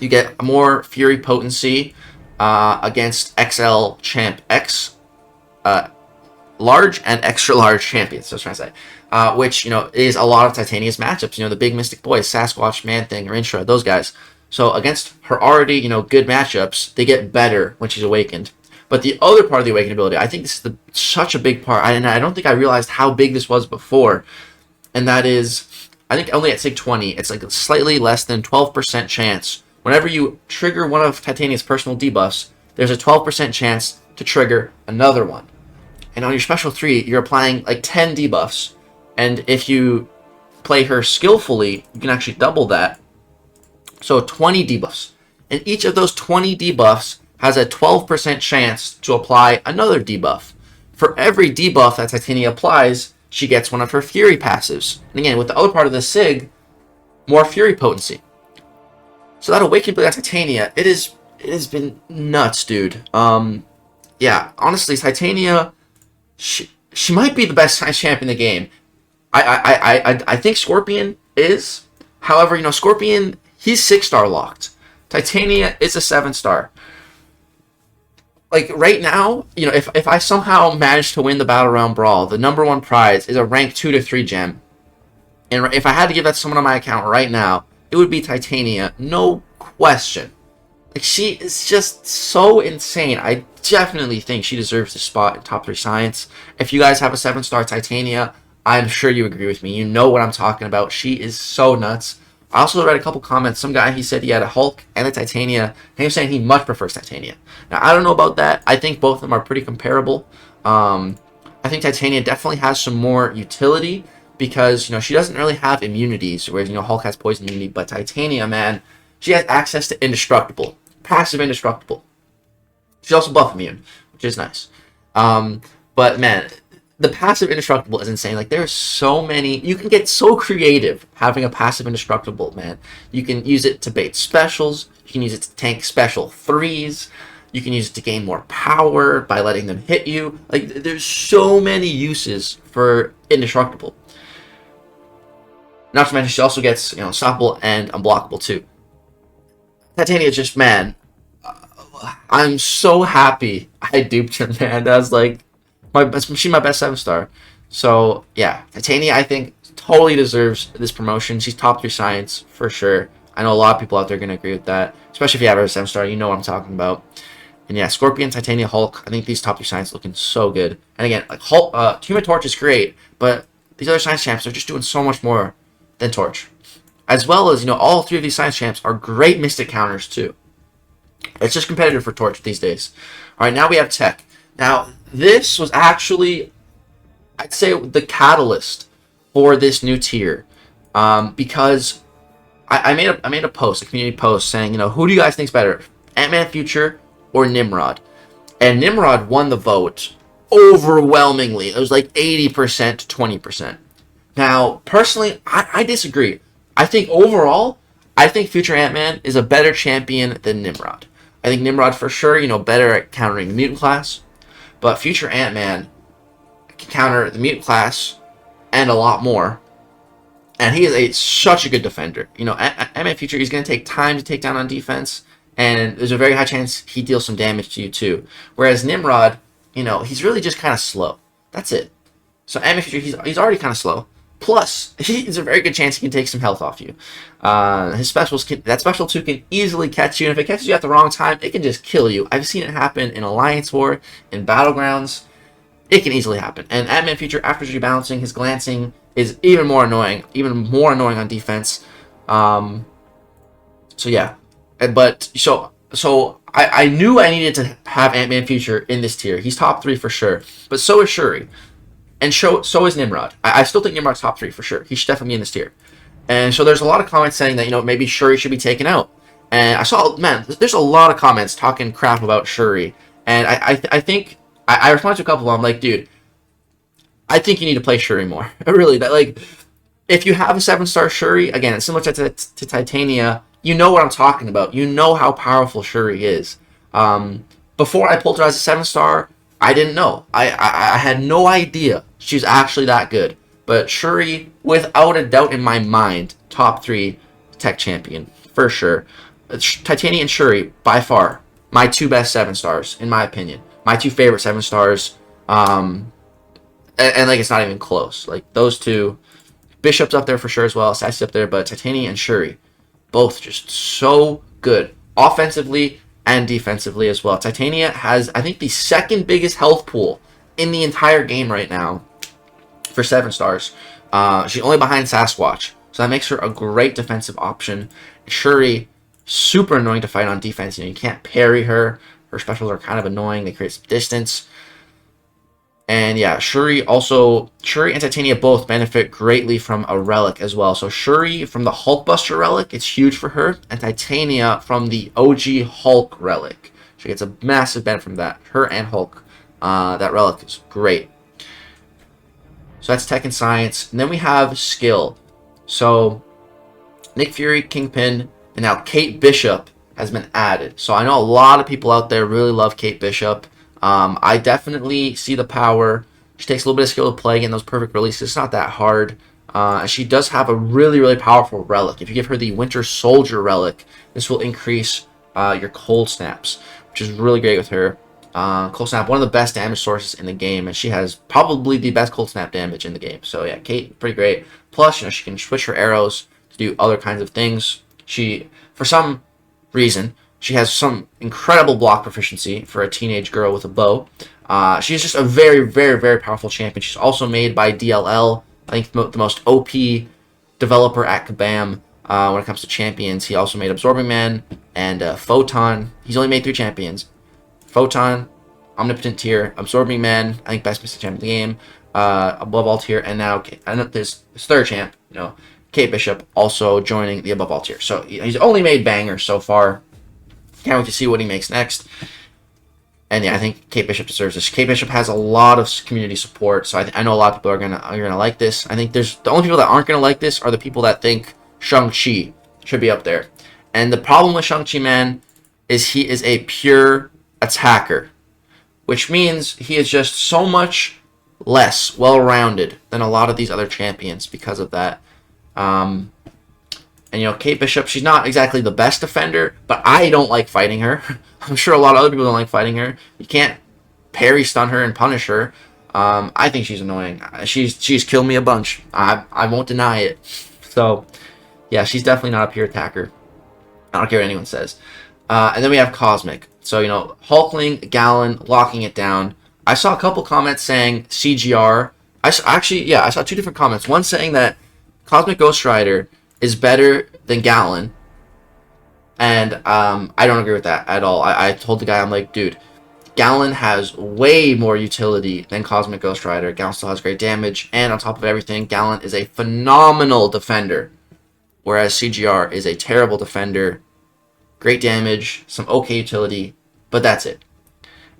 you get more Fury potency against XL Champ X. Large and extra large champions, so I was trying to say, which, is a lot of Titania's matchups, the big Mystic Boys, Sasquatch, Man-Thing, or Intra, those guys. So against her already, good matchups, they get better when she's awakened. But the other part of the awakened ability, I think this is such a big part, and I don't think I realized how big this was before, and that is, I think only at SIG 20, it's like a slightly less than 12% chance. Whenever you trigger one of Titania's personal debuffs, there's a 12% chance to trigger another one. And on your special 3, you're applying like 10 debuffs. And if you play her skillfully, you can actually double that. So 20 debuffs. And each of those 20 debuffs has a 12% chance to apply another debuff. For every debuff that Titania applies, she gets one of her Fury passives. And again, with the other part of the SIG, more Fury potency. So that awakened by Titania, it has been nuts, dude. Yeah, honestly, Titania, she might be the best science champ in the game. I think Scorpion is. However, Scorpion, he's 6-star locked. Titania is a 7-star. Like, right now, if I somehow manage to win the Battle Round Brawl, the #1 prize is a rank 2 to 3 gem. And if I had to give that to someone on my account right now, it would be Titania, no question. Like, she is just so insane. I definitely think she deserves the spot in top 3 science. If you guys have a 7-star Titania, I'm sure you agree with me. You know what I'm talking about. She is so nuts. I also read a couple comments. Some guy, he said he had a Hulk and a Titania, and he was saying he much prefers Titania. Now, I don't know about that. I think both of them are pretty comparable. I think Titania definitely has some more utility because, she doesn't really have immunities, whereas, Hulk has poison immunity, but Titania, man, she has access to indestructible. Passive indestructible. She's also buff immune, which is nice. But man, the passive indestructible is insane. Like, there's so many. You can get so creative having a passive indestructible, man. You can use it to bait specials. You can use it to tank special 3s. You can use it to gain more power by letting them hit you. Like, there's so many uses for indestructible. Not to mention, she also gets, unstoppable and unblockable too. Titania just, man, I'm so happy I duped her, man. That was like, she's my best 7-star. So, yeah, Titania, I think, totally deserves this promotion. She's top 3 science, for sure. I know a lot of people out there are going to agree with that. Especially if you have her 7-star, you know what I'm talking about. And yeah, Scorpion, Titania, Hulk, I think these top 3 science looking so good. And again, like, Hulk, Human Torch is great, but these other science champs are just doing so much more than Torch. As well as, all 3 of these science champs are great Mystic counters, too. It's just competitive for Torch these days. Alright, now we have Tech. Now, this was actually, I'd say, the catalyst for this new tier. Because I made a post, a community post, saying, who do you guys think's better? Ant-Man Future or Nimrod? And Nimrod won the vote overwhelmingly. It was like 80% to 20%. Now, personally, I disagree. I think overall, Future Ant-Man is a better champion than Nimrod. I think Nimrod for sure, better at countering the mutant class. But Future Ant-Man can counter the mutant class and a lot more. And he is such a good defender. Ant-Man Future, he's going to take time to take down on defense. And there's a very high chance he deals some damage to you too. Whereas Nimrod, he's really just kind of slow. That's it. So Ant-Man Future, he's already kind of slow. Plus, there's a very good chance he can take some health off you. His specials, that special 2 can easily catch you, and if it catches you at the wrong time, it can just kill you. I've seen it happen in Alliance War, in Battlegrounds. It can easily happen. And Ant-Man Future, after rebalancing, his glancing is even more annoying on defense. So yeah, so I knew I needed to have Ant-Man Future in this tier. He's top 3 for sure, but so is Shuri. And so is Nimrod. I still think Nimrod's top 3 for sure. He should definitely be in this tier. And so there's a lot of comments saying that, maybe Shuri should be taken out. And I saw, man, there's a lot of comments talking crap about Shuri. And I think, I responded to a couple of them, I'm like, dude, I think you need to play Shuri more. Really, that, like, if you have a 7-star Shuri, again, it's similar to Titania, you know what I'm talking about. You know how powerful Shuri is. Before I pulled her as a 7-star, I didn't know. I had no idea she's actually that good. But Shuri, without a doubt in my mind, top 3 tech champion, for sure. Titania and Shuri, by far, my 2 best 7-stars, in my opinion. My 2 favorite 7-stars. And like, it's not even close. Like, those 2, Bishop's up there for sure as well, Sassy's up there, but Titania and Shuri, both just so good. Offensively and defensively as well. Titania has, I think, the 2nd biggest health pool in the entire game right now for 7 stars. She's only behind Sasquatch, so that makes her a great defensive option. Shuri, super annoying to fight on defense. You can't parry her. Her specials are kind of annoying. They create some distance. And yeah, Shuri and Titania both benefit greatly from a relic as well. So Shuri from the Hulkbuster relic, it's huge for her. And Titania from the OG Hulk relic. She gets a massive benefit from that. Her and Hulk. That relic is great. So that's Tech and Science. And then we have Skill. So Nick Fury, Kingpin, and now Kate Bishop has been added. So I know a lot of people out there really love Kate Bishop. I definitely see the power. She takes a little bit of skill to play, getting those perfect releases. It's not that hard. She does have a really, really powerful relic. If you give her the Winter Soldier relic, this will increase your cold snaps, which is really great with her. Cold snap, one of the best damage sources in the game, and she has probably the best cold snap damage in the game. So yeah, Kate, pretty great. Plus, she can switch her arrows to do other kinds of things. She, for some reason, she has some incredible block proficiency for a teenage girl with a bow. She's just a very, very, very powerful champion. She's also made by DLL, I think the most OP developer at Kabam when it comes to champions. He also made Absorbing Man and Photon. He's only made 3 champions. Photon, Omnipotent tier, Absorbing Man, I think best mystic champ in the game, above all tier, and now this 3rd champ, Kate Bishop, also joining the above all tier. So he's only made bangers so far. Can't wait to see what he makes next. And yeah, I think Kate Bishop deserves this. Kate Bishop has a lot of community support, so I know a lot of people are gonna like this. I think the only people that aren't gonna like this are the people that think Shang-Chi should be up there. And the problem with Shang-Chi, man, is he is a pure attacker, which means he is just so much less well-rounded than a lot of these other champions because of that. And Kate Bishop, she's not exactly the best defender, but I don't like fighting her. I'm sure a lot of other people don't like fighting her. You can't parry stun her and punish her. I think she's annoying. She's killed me a bunch. I won't deny it. So yeah, she's definitely not a pure attacker. I don't care what anyone says. And then we have Cosmic. So, Hulkling, Gallon, locking it down. I saw a couple comments saying CGR. I saw 2 different comments. One saying that Cosmic Ghost Rider is better than Gallon. And I don't agree with that at all. I told the guy, I'm like, dude, Gallon has way more utility than Cosmic Ghost Rider. Gallon still has great damage. And on top of everything, Gallon is a phenomenal defender. Whereas CGR is a terrible defender. Great damage, some okay utility, but that's it.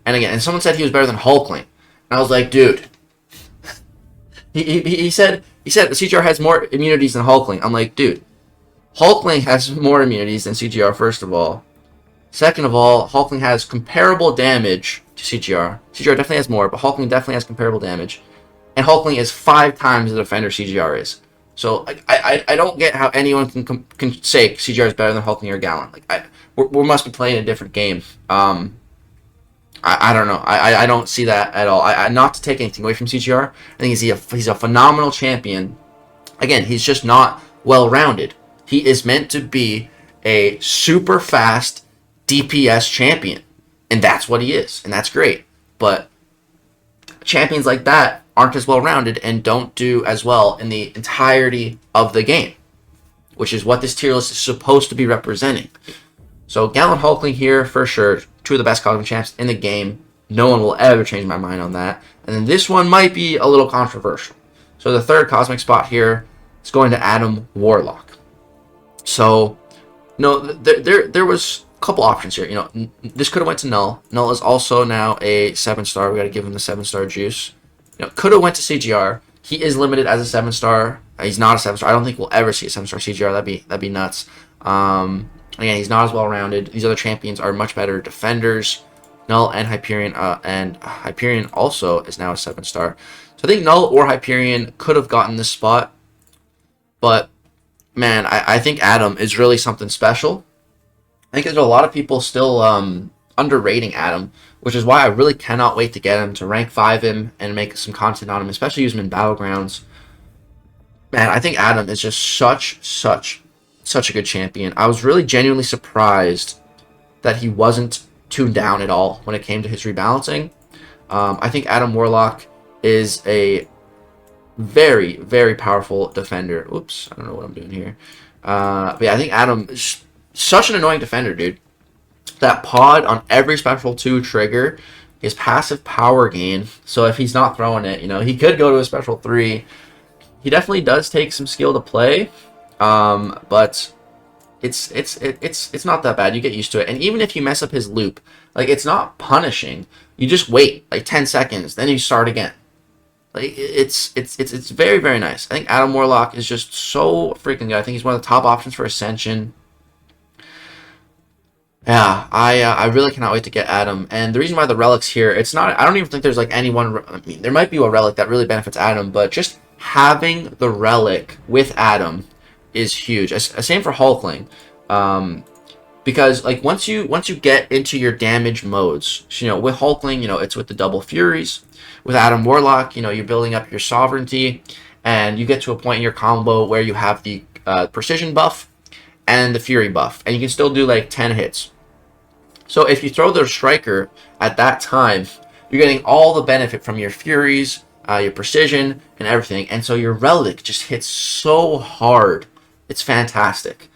And someone said he was better than Hulkling. And I was like, dude. He said CGR has more immunities than Hulkling. I'm like, dude. Hulkling has more immunities than CGR, first of all. Second of all, Hulkling has comparable damage to CGR. CGR definitely has more, but Hulkling definitely has comparable damage. And Hulkling is 5 times the defender CGR is. So I don't get how anyone can say CGR is better than Hulkling or Gallon. We must be playing a different game. I don't know. I don't see that at all. Not to take anything away from CGR. I think he's a phenomenal champion. Again, he's just not well-rounded. He is meant to be a super fast DPS champion. And that's what he is. And that's great. But champions like that aren't as well-rounded and don't do as well in the entirety of the game, which is what this tier list is supposed to be representing. So Gallon, Hulkling here for sure. 2 of the best Cosmic champs in the game. No one will ever change my mind on that. And then this one might be a little controversial. So the 3rd Cosmic spot here, is going to Adam Warlock. So, there was a couple options here. This could have went to Null. Null is also now a 7-star. We got to give him the 7-star juice. Could have went to CGR. He is limited as a 7-star. He's not a 7-star. I don't think we'll ever see a 7-star CGR. That'd be nuts. Again, he's not as well rounded. These other champions are much better defenders. Null and Hyperion, also is now a 7-star. So I think Null or Hyperion could have gotten this spot. But man, I think Adam is really something special. I think there's a lot of people still underrating Adam, which is why I really cannot wait to get him, to rank 5 him and make some content on him, especially use him in Battlegrounds. Man, I think Adam is just such a good champion. I was really genuinely surprised that he wasn't tuned down at all when it came to his rebalancing. I think Adam Warlock is a very, very powerful defender. Oops, I don't know what I'm doing here. But yeah, I think Adam is such an annoying defender, dude. That pod on every special 2 trigger is passive power gain. So if he's not throwing it, he could go to a special 3. He definitely does take some skill to play, but it's not that bad. You get used to it. And even if you mess up his loop, like, it's not punishing. You just wait like 10 seconds, then you start again. Like, it's very, very nice. I think Adam Warlock is just so freaking good. I think he's one of the top options for Ascension. Yeah, I really cannot wait to get Adam. And the reason why the relics here, it's not, I don't even think there's like any one, I mean, there might be a relic that really benefits Adam, but just having the relic with Adam is huge. Same for Hulkling. Because like once you get into your damage modes, with Hulkling, it's with the double Furies. With Adam Warlock, you're building up your sovereignty, and you get to a point in your combo where you have the precision buff and the Fury buff, and you can still do like 10 hits. So if you throw the Striker at that time, you're getting all the benefit from your Furies, your precision, and everything, and so your relic just hits so hard. It's fantastic.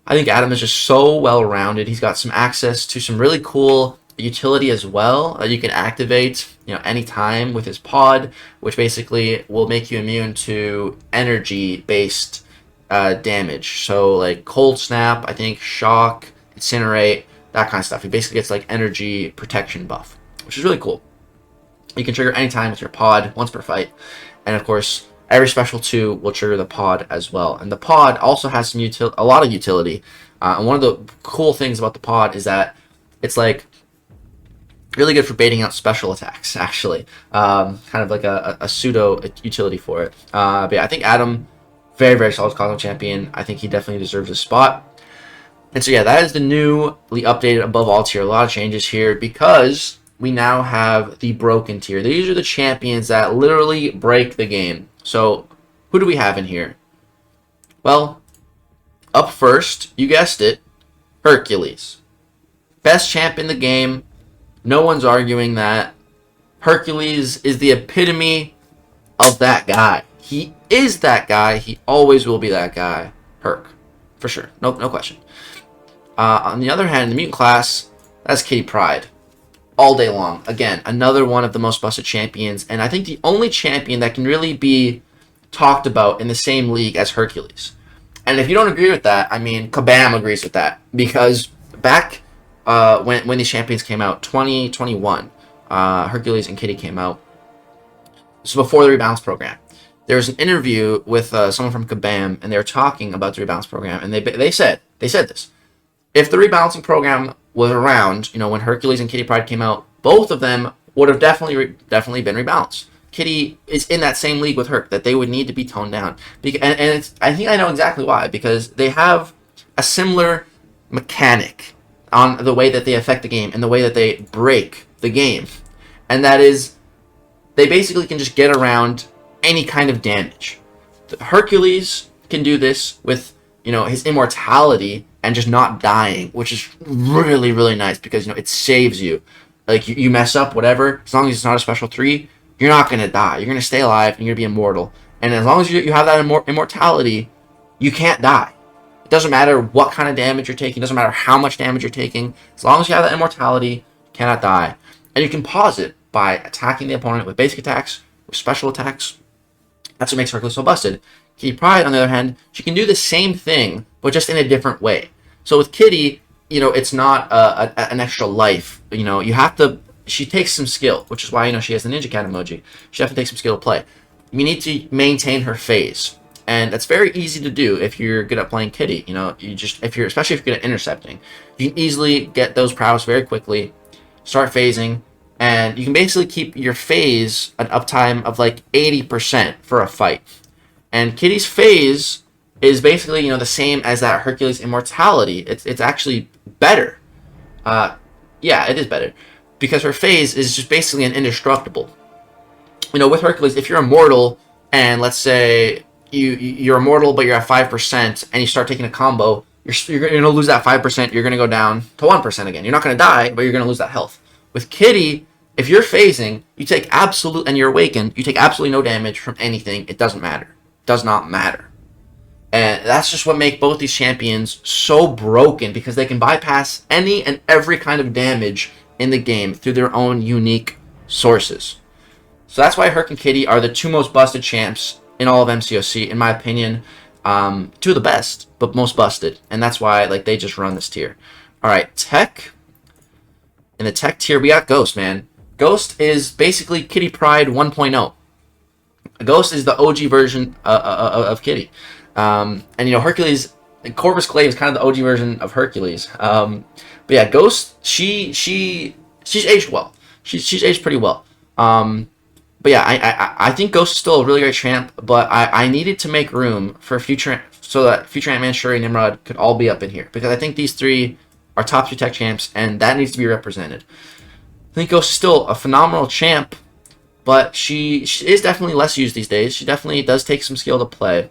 I think Adam is just so well-rounded. He's got some access to some really cool utility as well that you can activate, anytime with his pod, which basically will make you immune to energy-based damage. So like Cold Snap, I think Shock, Incinerate, that kind of stuff. He basically gets like energy protection buff, which is really cool. You can trigger anytime with your pod, once per fight, and of course, every special 2 will trigger the pod as well. And the pod also has some a lot of utility. And one of the cool things about the pod is that it's like really good for baiting out special attacks, actually. Kind of like a pseudo utility for it. But yeah, I think Adam, very, very solid Cosmo champion. I think he definitely deserves a spot. And so yeah, that is the newly updated above all tier. A lot of changes here because we now have the broken tier. These are the champions that literally break the game. So, who do we have in here? Well, up first, you guessed it, Hercules. Best champ in the game. No one's arguing that. Hercules is the epitome of that guy. He is that guy. He always will be that guy. Herc. For sure. No question. On the other hand, in the mutant class, that's Kitty Pryde. All day long. Again, another one of the most busted champions, and I think the only champion that can really be talked about in the same league as Hercules. And if you don't agree with that, I mean, Kabam agrees with that, because back when these champions came out, 2021, Hercules and Kitty came out. This was before the rebalance program. There was an interview with someone from Kabam, and they were talking about the rebalance program, and they said this: if the rebalancing program was around, when Hercules and Kitty Pryde came out, both of them would have definitely been rebalanced. Kitty is in that same league with Herc, that they would need to be toned down. And I think I know exactly why, because they have a similar mechanic on the way that they affect the game and the way that they break the game. And that is, they basically can just get around any kind of damage. Hercules can do this with, his immortality and just not dying, which is really, really nice because, it saves you. Like, you mess up, whatever, as long as it's not a special 3, you're not going to die. You're going to stay alive, and you're going to be immortal. And as long as you have that immortality, you can't die. It doesn't matter what kind of damage you're taking. It doesn't matter how much damage you're taking. As long as you have that immortality, you cannot die. And you can pause it by attacking the opponent with basic attacks, with special attacks, That's what makes Hercules so busted. Kitty Pryde, on the other hand, she can do the same thing, but just in a different way. So with Kitty, you know, it's not an extra life. You know, you have to. She takes some skill, which is why, you know, she has the Ninja Cat emoji. She definitely takes some skill to play. You need to maintain her phase, and that's very easy to do if you're good at playing Kitty. You know, especially if you're good at intercepting, you can easily get those prowess very quickly. Start phasing, and you can basically keep your phase an uptime of like 80% for a fight. And Kitty's phase is basically, you know, the same as that Hercules immortality. It's actually better. Yeah, it is better, because her phase is just basically an indestructible. You know, with Hercules, if you're immortal, and let's say you're immortal but you're at 5%, and you start taking a combo, you're going to lose that 5%. You're going to go down to 1% again. You're not going to die, but you're going to lose that health. With Kitty, if you're phasing, you take and you're awakened, you take absolutely no damage from anything. It doesn't matter. Does not matter. And that's just what makes both these champions so broken, because they can bypass any and every kind of damage in the game through their own unique sources. So that's why Herc and Kitty are the two most busted champs in all of MCOC, in my opinion. Two of the best, but most busted. And that's why, like, they just run this tier. Alright, Tech. In the Tech tier, we got Ghost, man. Ghost is basically Kitty Pryde 1.0. Ghost is the OG version of Kitty. And, you know, Hercules, Corvus Clave is kind of the OG version of Hercules. But yeah, Ghost, she's aged well. She's aged pretty well. But yeah, I think Ghost is still a really great champ, but I needed to make room for future, so that future Ant-Man, Shuri, and Nimrod could all be up in here, because I think these three are top 3 tech champs, and that needs to be represented. I think Ghost is still a phenomenal champ, but she is definitely less used these days. She definitely does take some skill to play,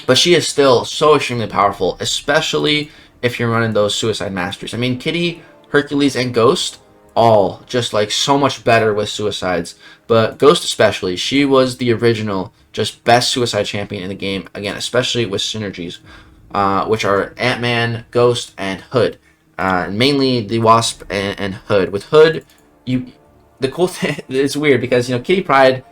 but she is still so extremely powerful, especially if you're running those Suicide Masters. I mean, Kitty, Hercules, and Ghost all just like so much better with suicides, but Ghost especially, she was the original just best suicide champion in the game, again, especially with synergies, which are Ant-Man, Ghost, and Hood. Mainly the Wasp and Hood. With Hood, the cool thing, it's weird because, you know, Kitty Pryde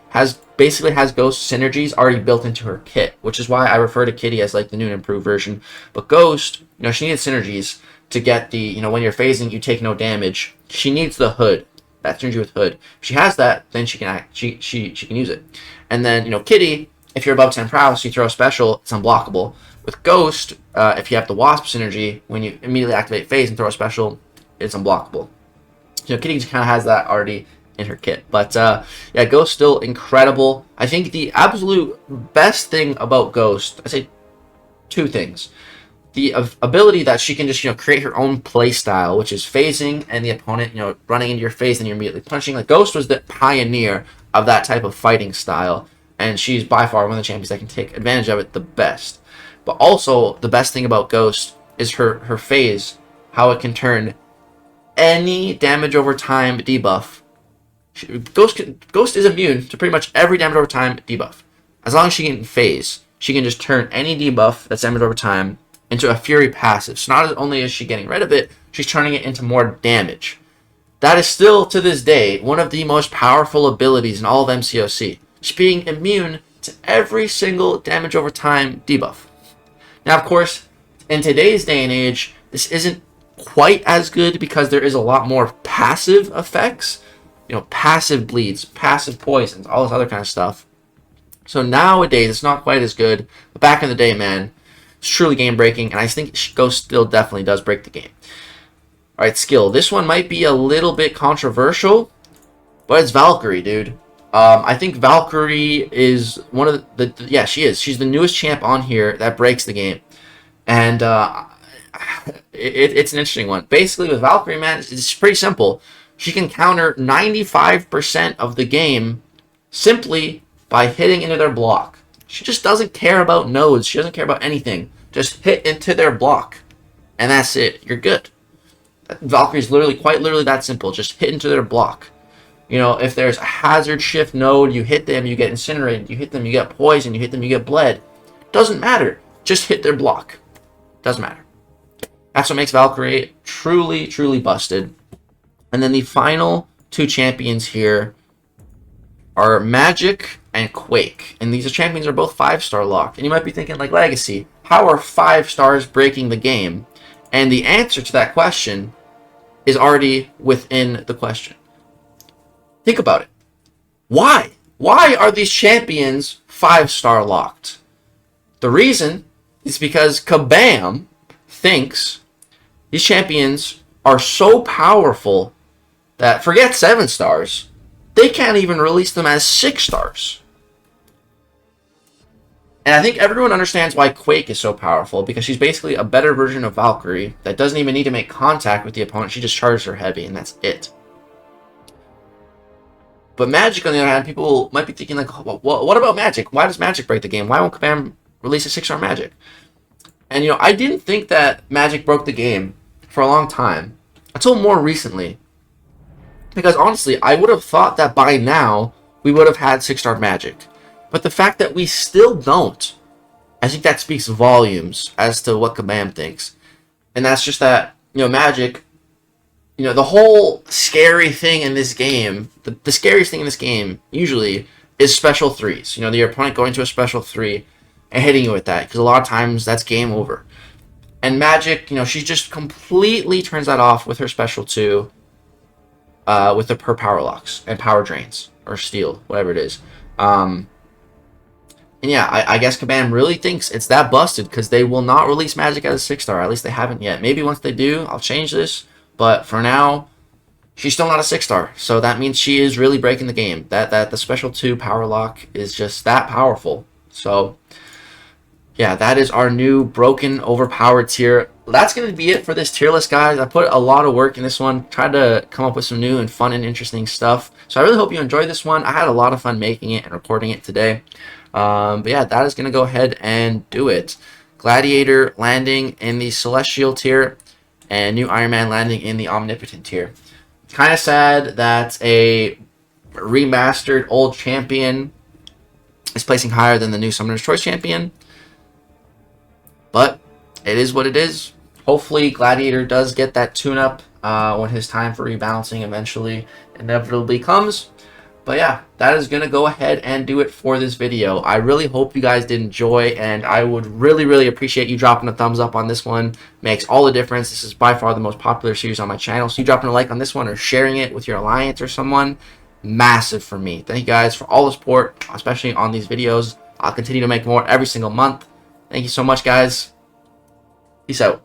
basically has Ghost synergies already built into her kit, which is why I refer to Kitty as like the new and improved version. But Ghost, you know, she needs synergies to get the, you know, when you're phasing, you take no damage. She needs the Hood, that synergy with Hood. If she has that, then she can use it. And then, you know, Kitty, if you're above 10 prowess, you throw a special, it's unblockable. With Ghost, if you have the Wasp synergy, when you immediately activate phase and throw a special, it's unblockable. You know, Kitty just kind of has that already in her kit. But yeah, Ghost still incredible. I think the absolute best thing about Ghost, I say 2 things. The ability that she can just, you know, create her own play style, which is phasing and the opponent, you know, running into your phase and you're immediately punching. Like, Ghost was the pioneer of that type of fighting style, and she's by far one of the champions that can take advantage of it the best. But also, the best thing about Ghost is her phase, how it can turn any damage over time debuff. Ghost is immune to pretty much every damage over time debuff. As long as she can phase, she can just turn any debuff that's damage over time into a Fury passive. So not only is she getting rid of it, she's turning it into more damage. That is still, to this day, one of the most powerful abilities in all of MCOC. She's being immune to every single damage over time debuff. Now, of course, in today's day and age, this isn't quite as good because there is a lot more passive effects. You know, passive bleeds, passive poisons, all this other kind of stuff. So nowadays, it's not quite as good. But back in the day, man, it's truly game-breaking, and I think Ghost still definitely does break the game. Alright, skill. This one might be a little bit controversial, but it's Valkyrie, dude. I think Valkyrie is one of the yeah, she is. She's the newest champ on here that breaks the game. And it's an interesting one. Basically, with Valkyrie, man, it's pretty simple. She can counter 95% of the game simply by hitting into their block. She just doesn't care about nodes. She doesn't care about anything. Just hit into their block, and that's it. You're good. Valkyrie's quite literally that simple. Just hit into their block. You know, if there's a hazard shift node, you hit them, you get incinerated. You hit them, you get poisoned. You hit them, you get bled. Doesn't matter. Just hit their block. Doesn't matter. That's what makes Valkyrie truly, truly busted. And then the final 2 champions here. are Magic and Quake. And these champions are both 5-star locked. And you might be thinking, like, Legacy, how are 5 stars breaking the game? And the answer to that question is already within the question. Think about it. Why? Why are these champions 5-star locked? The reason is because Kabam thinks these champions are so powerful that, forget 7 stars, they can't even release them as 6 stars. And I think everyone understands why Quake is so powerful, because she's basically a better version of Valkyrie that doesn't even need to make contact with the opponent. She just charges her heavy, and that's it. But Magic, on the other hand, people might be thinking, like, well, what about Magic? Why does Magic break the game? Why won't Kabam release a 6-star Magic? And, you know, I didn't think that Magic broke the game for a long time, until more recently. Because, honestly, I would have thought that by now, we would have had 6-star Magic. But the fact that we still don't, I think that speaks volumes as to what Kabam thinks. And that's just that, you know, Magic, you know, the whole scary thing in this game, the scariest thing in this game, usually, is special 3s. You know, your opponent going to a special 3 and hitting you with that. Because a lot of times, that's game over. And Magic, you know, she just completely turns that off with her special 2. With her power locks and power drains, or steal, whatever it is. And yeah, I guess Kabam really thinks it's that busted, because they will not release Magic as a 6-star. At least they haven't yet. Maybe once they do, I'll change this. But for now, she's still not a 6-star. So that means she is really breaking the game. That the special 2 power lock is just that powerful. So yeah, that is our new broken, overpowered tier. That's going to be it for this tier list, guys. I put a lot of work in this one. Tried to come up with some new and fun and interesting stuff. So I really hope you enjoyed this one. I had a lot of fun making it and recording it today. But yeah, that is going to go ahead and do it. Gladiator landing in the Celestial tier, and new Iron Man landing in the Omnipotent tier. Kind of sad that a remastered old champion is placing higher than the new Summoner's Choice champion. But it is what it is. Hopefully Gladiator does get that tune-up when his time for rebalancing eventually inevitably comes. But yeah, that is going to go ahead and do it for this video. I really hope you guys did enjoy, and I would really, really appreciate you dropping a thumbs up on this one. Makes all the difference. This is by far the most popular series on my channel. So you dropping a like on this one or sharing it with your alliance or someone, massive for me. Thank you guys for all the support, especially on these videos. I'll continue to make more every single month. Thank you so much, guys. Peace out.